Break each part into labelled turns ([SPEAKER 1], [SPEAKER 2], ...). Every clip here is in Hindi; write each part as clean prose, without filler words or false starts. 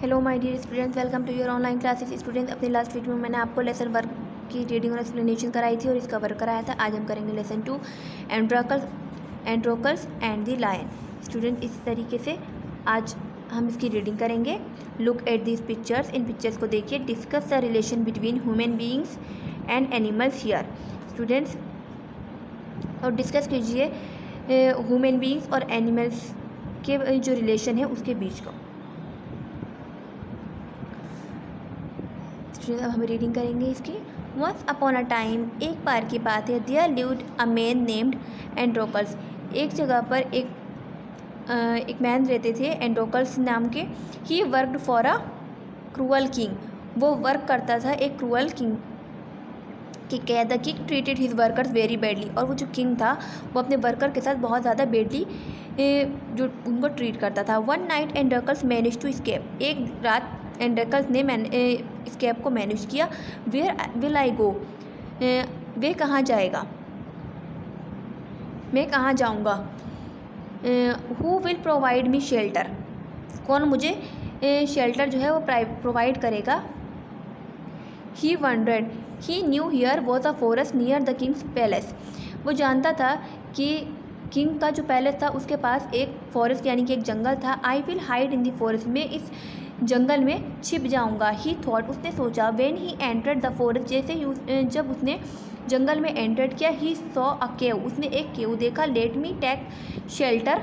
[SPEAKER 1] Hello my dear students, welcome to your online classes. Students, अपने लास्ट वीडियो में मैंने आपको लेसन वर्क की रीडिंग और एक्सप्लेनेशन कराई थी और इसका वर्क कराया था। आज हम करेंगे lesson 2 Androcles and the lion. Student, इस तरीके से आज हम इसकी रीडिंग करेंगे। लुक एट दीज पिक्चर्स, इन पिक्चर्स को देखिए। Discuss the relation between human beings and animals here. Students, और डिस्कस कीजिए ह्यूमन बीइंग्स और एनिमल्स के जो रिलेशन है उसके बीच को। अब हम रीडिंग करेंगे इसकी। वंस अपॉन अ टाइम, एक बार की बात है, there lived a man named Androcles. एक जगह पर एक मैन रहते थे एंड्रोकल्स नाम के। He worked for a cruel king. वो वर्क करता था एक क्रूअल किंग कि क्या the king treated his workers very badly. और वो जो किंग था वो अपने वर्कर के साथ बहुत ज़्यादा बैडली जो उनको ट्रीट करता था। One night Androcles manage to escape. एक रात एंड्रोकल्स ने स्केप को मैनेज किया। वेयर विल आई गो, वे कहाँ जाएगा, मैं कहाँ जाऊँगा। Who will provide me shelter, कौन मुझे शेल्टर जो है वो प्रोवाइड करेगा। He wondered, he knew here was a forest near the king's palace. वो जानता था कि किंग का जो पैलेस था उसके पास एक फॉरेस्ट यानी कि एक जंगल था। I will hide in the forest, मैं इस जंगल में छिप जाऊंगा। ही थॉट, उसने सोचा। When he entered the forest, जैसे ही जब उसने जंगल में एंटर किया। ही सॉ अ केव, उसने एक केव देखा। Let me take shelter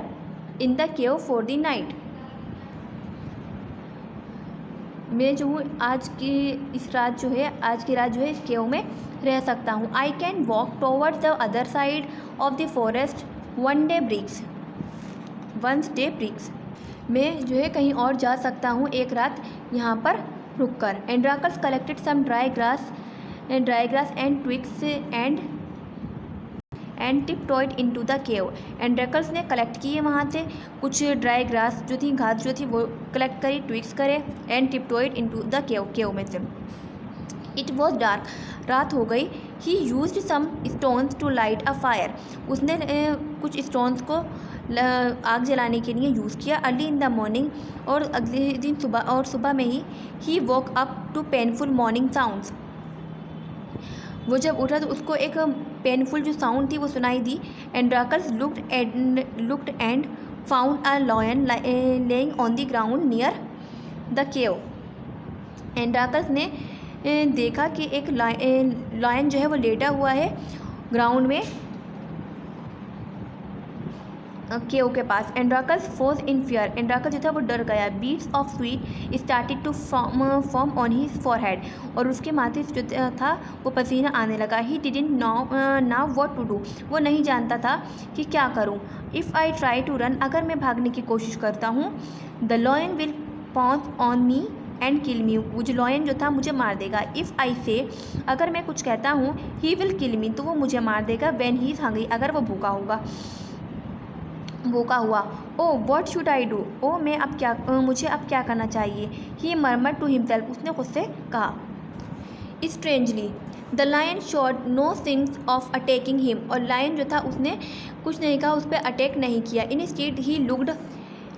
[SPEAKER 1] in the cave for the night. मैं जो हूँ आज की रात जो है इस केव में रह सकता हूँ। I can walk towards the other side of the forest once day breaks. मैं जो है कहीं और जा सकता हूँ एक रात यहाँ पर रुककर। Androcles collected some dry grass and twigs and tiptoed into the cave. Androcles ने कलेक्ट किए वहाँ से कुछ ड्राई ग्रास जो थी, घास जो थी वो कलेक्ट करी, ट्विग्स करे, and tiptoed into the cave में से। इट वॉज डार्क, रात हो गई। He used some stones to light a fire. उसने कुछ स्टोन्स को आग जलाने के लिए यूज़ किया। अर्ली इन द मॉर्निंग, और अगले दिन सुबह में ही woke up to painful moaning sounds. वो जब उठा तो उसको एक पेनफुल जो साउंड थी वो सुनाई दी। Androcles looked and found a lion lying on the ground near the cave. Androcles ने देखा कि एक लायन जो है वो लेटा हुआ है ग्राउंड में केव के पास। एंड्रोकल्स फोज इन फियर, एंड्रोकल्स जो था वो डर गया। Beads of sweat started to form on his forehead, और उसके माथे से जो था वो पसीना आने लगा। He didn't know what to do, वो नहीं जानता था कि क्या करूं। If I try to run, अगर मैं भागने की कोशिश करता हूँ, the lion will pounce on me and kill me, वो जो लॉयन जो था मुझे मार देगा। इफ़ आई से, अगर मैं कुछ कहता हूँ, ही विल किल मी, तो वो मुझे मार देगा। व्हेन ही इज़ हंग्री, अगर वो भूखा हुआ। Oh what should I do, मुझे अब क्या करना चाहिए। ही मर्मर टू हिमसेल्फ, उसने खुद से कहा। Strangely the lion showed no signs of attacking him, और लायन जो था उसने कुछ नहीं कहा, उस पर अटैक नहीं किया। Instead he looked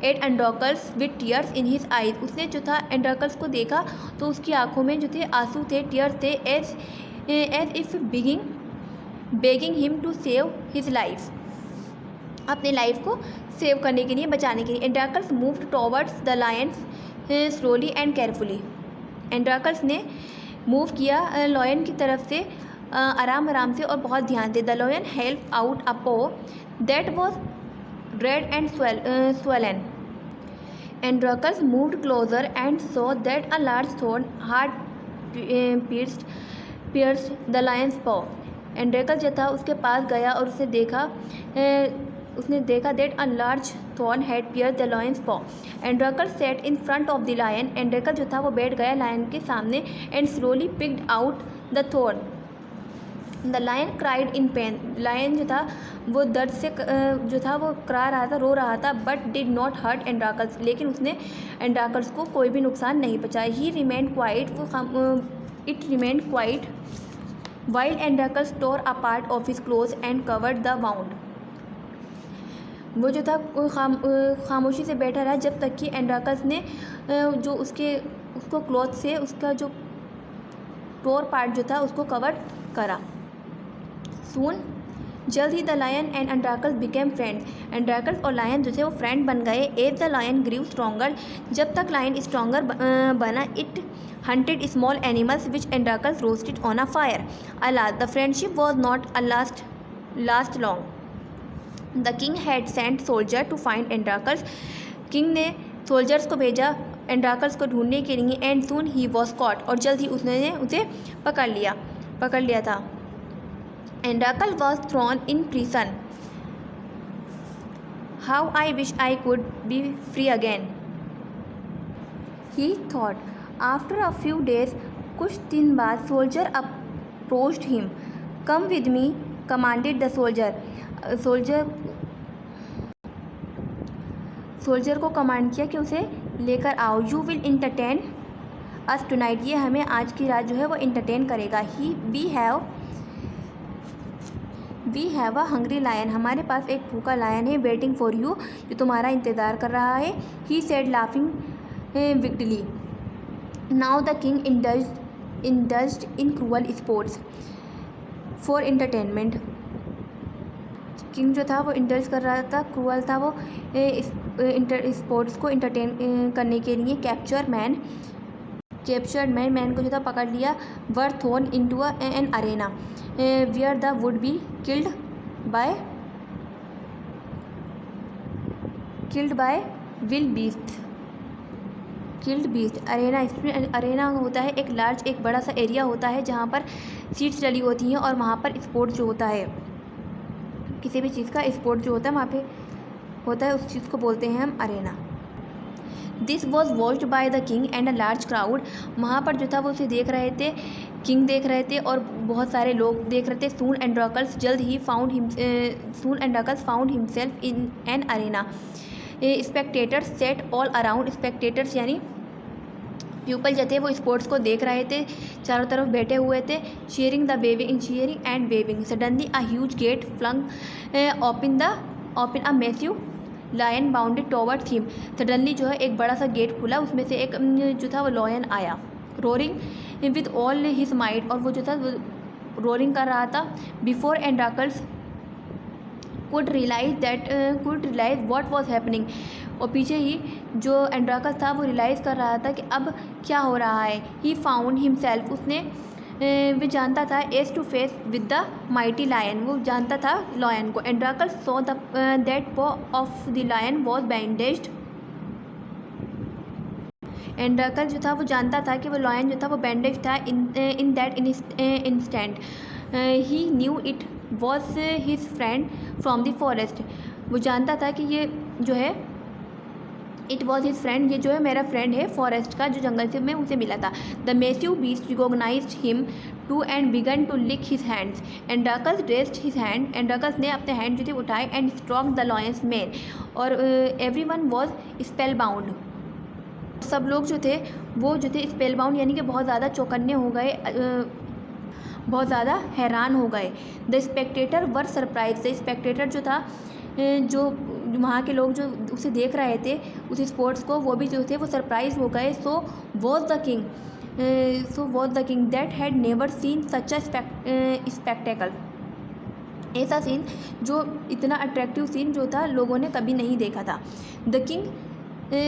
[SPEAKER 1] at Androcles with tears in his eyes, उसने जो था एंड्रोकल्स को देखा तो उसकी आंखों में जो थे आंसू थे, टीयर्स थे। As if begging him to save his life, अपने लाइफ को सेव करने के लिए, बचाने के लिए। Androcles moved towards the lion slowly and carefully, Androcles ने मूव किया लॉयन की तरफ से आराम आराम से और बहुत ध्यान से। The lion held out a paw that was red and swollen. Androcles moved closer and saw that a large thorn had pierced the lion's paw. Androcles जो था उसके पास गया और उसने देखा that a large thorn had pierced the lion's paw. Androcles sat in front of the lion. Androcles जो था वो बैठ गया लायन के सामने and slowly picked out the thorn. The lion cried in pain, lion जो था वो दर्द से जो था वो रो रहा था। But did not hurt Androcles, लेकिन उसने एंड्रोकल्स को कोई भी नुकसान नहीं पहुंचाया। He remained quiet, it remained quiet while Androcles tore a part of his cloth and covered the wound. वो जो था खामोशी से बैठा रहा जब तक कि एंड्राकस ने जो उसको क्लॉथ से उसका जो टोर पार्ट जो था उसको कवर करा। सून, जल्द ही the lion and Androcles became friends. Androcles और लायन जो थे वो फ्रेंड बन गए। As the lion grew stronger, जब तक लायन स्ट्रॉन्गर बना, it hunted small animals which Androcles roasted on a fire. Alas, the friendship was not last long. The king had sent soldier to find Androcles. King ने सोल्जर्स को भेजा एंड्राकल्स को ढूंढने के लिए। And soon he was caught, और जल्द ही उसने उसे पकड़ लिया था। Androcles was thrown in prison. How I wish I could be free again, he thought. After a few days, कुछ दिन बाद, soldier approached him. Come with me, commanded the soldier को कमांड किया कि उसे लेकर आओ। You will entertain us tonight, ये हमें आज की रात जो है वो इंटरटेन करेगा। We have a hungry lion, हमारे पास एक भूखा लायन है। वेटिंग फॉर यू, जो तुम्हारा इंतज़ार कर रहा है। He said laughing wickedly. Now the king indulged in cruel sports for entertainment. King जो था वो इंडल्ज कर रहा था, क्रूअल था वो स्पोर्ट्स को इंटरटेन करने के लिए। कैप्चर्ड मैन को जो था पकड़ लिया। Were thrown into an arena where the would be killed by will killed beast. Arena होता है एक बड़ा सा एरिया होता है जहाँ पर सीट्स डली होती हैं, और वहाँ पर स्पोर्ट्स जो होता है, किसी भी चीज़ का स्पोर्ट जो होता है वहाँ पे होता है, उस चीज़ को बोलते हैं हम Arena. This was watched by the king and a large crowd, वहाँ पर जो था वो उसे देख रहे थे, किंग देख रहे थे और बहुत सारे लोग देख रहे थे। Soon Androcles found himself in an arena. Spectators sat all around, spectators यानी पीपल जो थे वो स्पोर्ट्स को देख रहे थे, चारों तरफ बैठे हुए थे। Cheering and waving. Suddenly a huge gate flung open a massive lion bounded towards him. Suddenly जो है एक बड़ा सा गेट खुला, उसमें से एक जो था वो लायन आया। Roaring with all his might, और वो जो था रोरिंग कर रहा था। Before Androcles could realize what was happening, और पीछे ही जो एंड्राकस था वो रियलाइज़ कर रहा था कि अब क्या हो रहा है। ही फाउंड हिमसेल्फ, उसने वे जानता था as to face with the mighty lion, वो जानता था लायन को। Androcles saw that paw of the lion was bandaged. Androcles जो था वो जानता था कि वो लायन जो था वो बैंडेज था। In that instant he knew it was his friend from the forest, वो जानता था कि ये जो है इट वॉज हिज फ्रेंड, ये जो है मेरा फ्रेंड है फॉरेस्ट का, जो जंगल से मैं उसे मिला था। The massive beast recognised him too and began to lick his hands. Androcles raised his hand, Androcles ने अपने हैंड जो थे उठाए। And stroke the lion's mane, और एवरीवन वॉज स्पेल बाउंड, सब लोग जो थे वो जो थे स्पेल बाउंड यानी कि बहुत ज़्यादा चौकन्ने हो गए, बहुत ज़्यादा हैरान हो गए। The Spectator were surprise, the Spectator जो था जो वहाँ के लोग जो उसे देख रहे थे उस स्पोर्ट्स को, वो भी जो थे वो सरप्राइज हो गए। So was the king that had never seen such a spectacle, ऐसा सीन जो इतना अट्रैक्टिव सीन जो था लोगों ने कभी नहीं देखा था। The king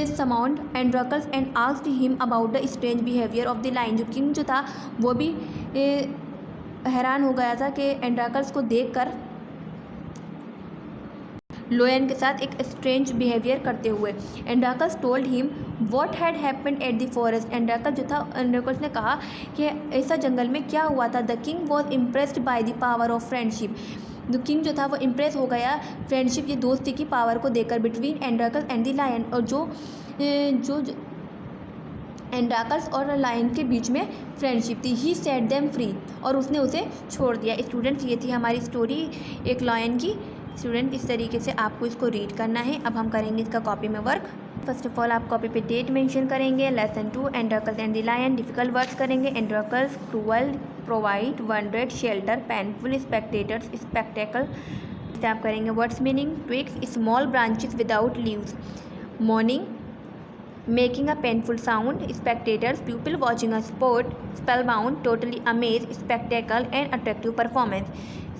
[SPEAKER 1] summoned Androcles and asked him about the strange behaviour of the lion. जो किंग जो था वो भी हैरान हो गया था कि एंड्राकल्स को देखकर लायन के साथ एक स्ट्रेंज बिहेवियर करते हुए। Androcles told him what had happened at the forest. Androcles ने कहा कि ऐसा जंगल में क्या हुआ था। The king was impressed by the power of friendship, the king जो था वो इम्प्रेस हो गया फ्रेंडशिप, ये दोस्ती की पावर को देखकर, बिटवीन एंड्राकल्स एंड द लायन, और जो एंड्राकल्स और लायन के बीच में फ्रेंडशिप थी। ही सेट देम फ्री, और उसने उसे छोड़ दिया। स्टूडेंट्स, ये थी हमारी स्टोरी एक लायन की। स्टूडेंट, इस तरीके से आपको इसको रीड करना है। अब हम करेंगे इसका कॉपी में वर्क। फर्स्ट ऑफ ऑल आप कॉपी पे डेट मेंशन करेंगे। Lesson 2 Androcles and the lion. Difficult words करेंगे। Androcles cruel, provide, wandered, shelter, painful, spectators, spectacle, से आप करेंगे words meaning. Twigs small branches without leaves, moaning making a painful sound, spectators people watching a sport, spellbound totally amaze, spectacle and attractive performance.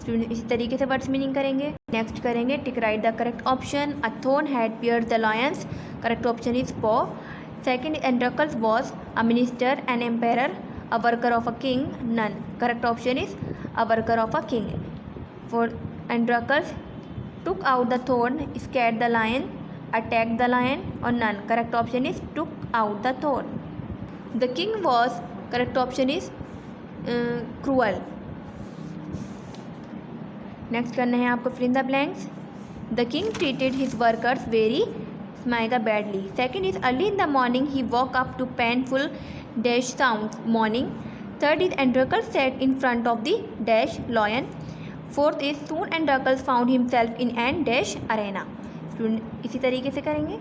[SPEAKER 1] इसी तरीके से वर्ड्स मीनिंग करेंगे। नेक्स्ट करेंगे tick right the correct option. A thorn had pierced the lion's, correct option is paw. Second Androcles was a minister, an emperor, a worker of a king, none, correct option is a worker of a king. For Androcles took out the thorn, scared the lion, attacked the lion, or none, correct option is took out the thorn. The king was, correct option is cruel. Next करना है आपको fill in the blanks. The king treated his workers very badly. Second is early in the morning he woke up to painful dash sounds, morning. Third is Androcles sat in front of the dash lion. Fourth is soon Androcles found himself in an dash arena. इसी तरीके से करेंगे।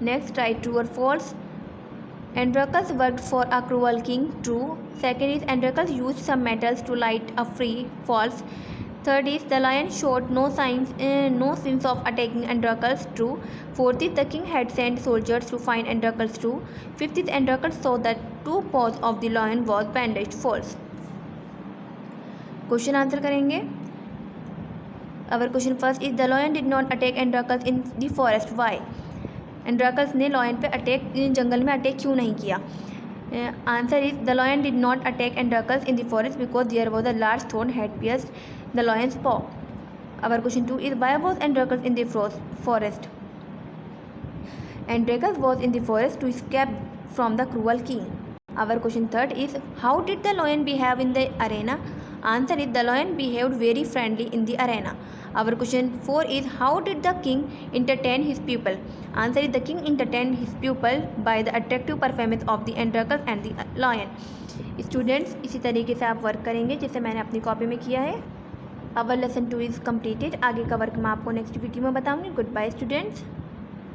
[SPEAKER 1] नेक्स्ट राइट ट्रू और false. Androcles worked for a cruel king, true. Second is Androcles use some metals to light a fire, false. Third is the lion showed no signs of attacking Androcles, true. Fourth is the king had sent soldiers to find Androcles, true. Fifth is Androcles saw that two pause of the lion was bandaged, false. Question answer करेंगे। Our question first is the lion did not attack Androcles in the forest, why. Androcles ने लॉयन पे अटैक जंगल में अटैक क्यों नहीं किया। Answer is the lion did not attack Androcles in the forest because there was a large thorn had pierced the lion's paw. Our question two is why was Androcles in the forest. Androcles was in the forest to escape from the cruel king. Our question third is how did the lion behave in the arena. Answer is the lion behaved very friendly in the arena. Our question 4 is how did the king entertain his pupil. Answer is the king entertained his pupil by the attractive performance of the Androcles and the lion. Students इसी तरीके से आप वर्क करेंगे जैसे मैंने अपनी कॉपी में किया है। Our lesson 2 is completed. आगे का वर्क मैं आपको नेक्स्ट वीडियो में बताऊंगी। Good bye students.